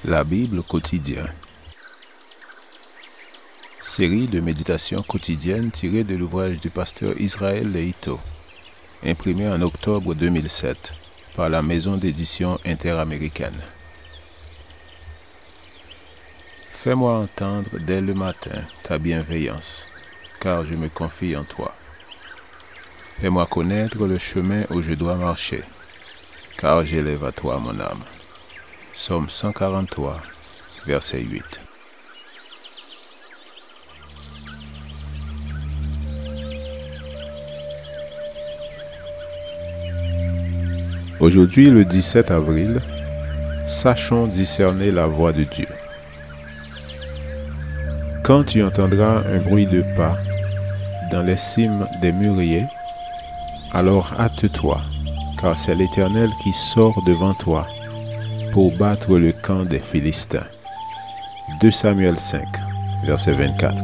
La Bible quotidien. Série de méditations quotidiennes tirées de l'ouvrage du pasteur Israël Leito, imprimé en octobre 2007 par la maison d'édition interaméricaine. Fais-moi entendre dès le matin ta bienveillance, car je me confie en toi. Fais-moi connaître le chemin où je dois marcher, car j'élève à toi mon âme. Psaume 143, verset 8. Aujourd'hui, le 17 avril, sachons discerner la voix de Dieu. Quand tu entendras un bruit de pas dans les cimes des mûriers, alors hâte-toi, car c'est l'Éternel qui sort devant toi pour battre le camp des Philistins. 2 Samuel 5, verset 24.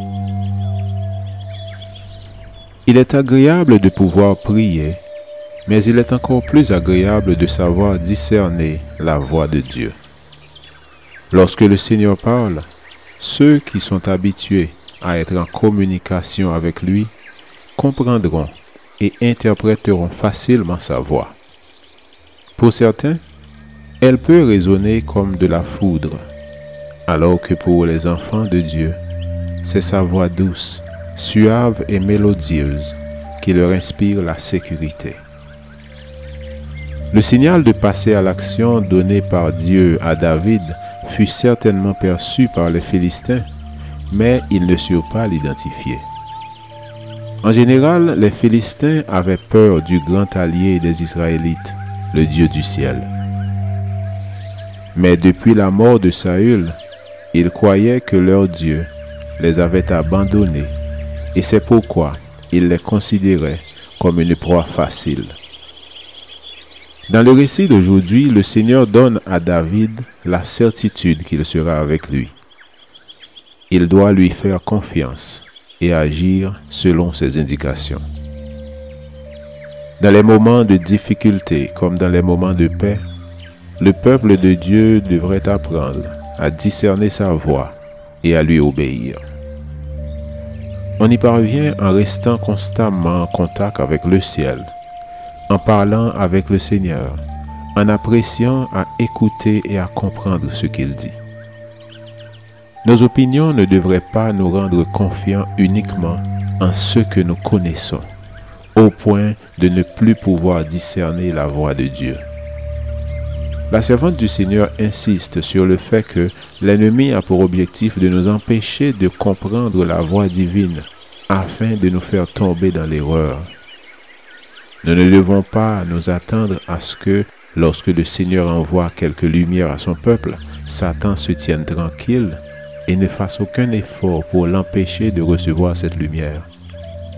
Il est agréable de pouvoir prier, mais il est encore plus agréable de savoir discerner la voix de Dieu. Lorsque le Seigneur parle, ceux qui sont habitués à être en communication avec lui comprendront et interpréteront facilement sa voix. Pour certains, elle peut résonner comme de la foudre, alors que pour les enfants de Dieu, c'est sa voix douce, suave et mélodieuse qui leur inspire la sécurité. Le signal de passer à l'action donné par Dieu à David fut certainement perçu par les Philistins, mais ils ne surent pas l'identifier. En général, les Philistins avaient peur du grand allié des Israélites, le Dieu du ciel. Mais depuis la mort de Saül, ils croyaient que leur Dieu les avait abandonnés, et c'est pourquoi ils les considéraient comme une proie facile. Dans le récit d'aujourd'hui, le Seigneur donne à David la certitude qu'il sera avec lui. Il doit lui faire confiance et agir selon ses indications. Dans les moments de difficulté comme dans les moments de paix, le peuple de Dieu devrait apprendre à discerner sa voix et à lui obéir. On y parvient en restant constamment en contact avec le ciel, en parlant avec le Seigneur, en appréciant à écouter et à comprendre ce qu'il dit. Nos opinions ne devraient pas nous rendre confiants uniquement en ce que nous connaissons, au point de ne plus pouvoir discerner la voix de Dieu. La servante du Seigneur insiste sur le fait que l'ennemi a pour objectif de nous empêcher de comprendre la voix divine afin de nous faire tomber dans l'erreur. Nous ne devons pas nous attendre à ce que, lorsque le Seigneur envoie quelque lumière à son peuple, Satan se tienne tranquille et ne fasse aucun effort pour l'empêcher de recevoir cette lumière.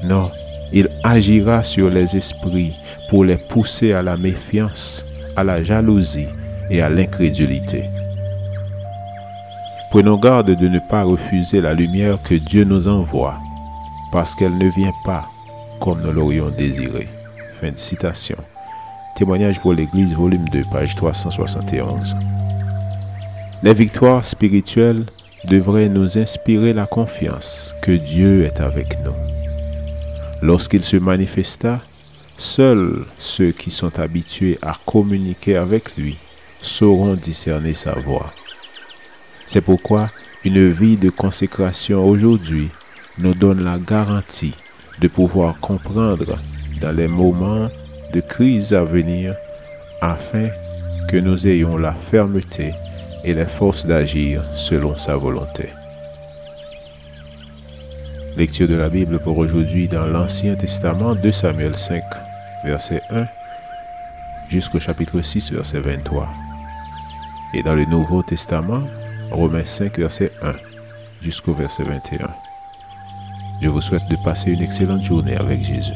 Non, il agira sur les esprits pour les pousser à la méfiance, à la jalousie et à l'incrédulité. Prenons garde de ne pas refuser la lumière que Dieu nous envoie, parce qu'elle ne vient pas comme nous l'aurions désiré. Fin de citation. Témoignage pour l'Église, volume 2, page 371. Les victoires spirituelles devraient nous inspirer la confiance que Dieu est avec nous. Lorsqu'il se manifesta, seuls ceux qui sont habitués à communiquer avec lui sauront discerner sa voix. C'est pourquoi une vie de consécration aujourd'hui nous donne la garantie de pouvoir comprendre dans les moments de crise à venir, afin que nous ayons la fermeté et les forces d'agir selon sa volonté. Lecture de la Bible pour aujourd'hui dans l'Ancien Testament, 2 Samuel 5, verset 1, jusqu'au chapitre 6, verset 23. Et dans le Nouveau Testament, Romains 5, verset 1, jusqu'au verset 21. Je vous souhaite de passer une excellente journée avec Jésus.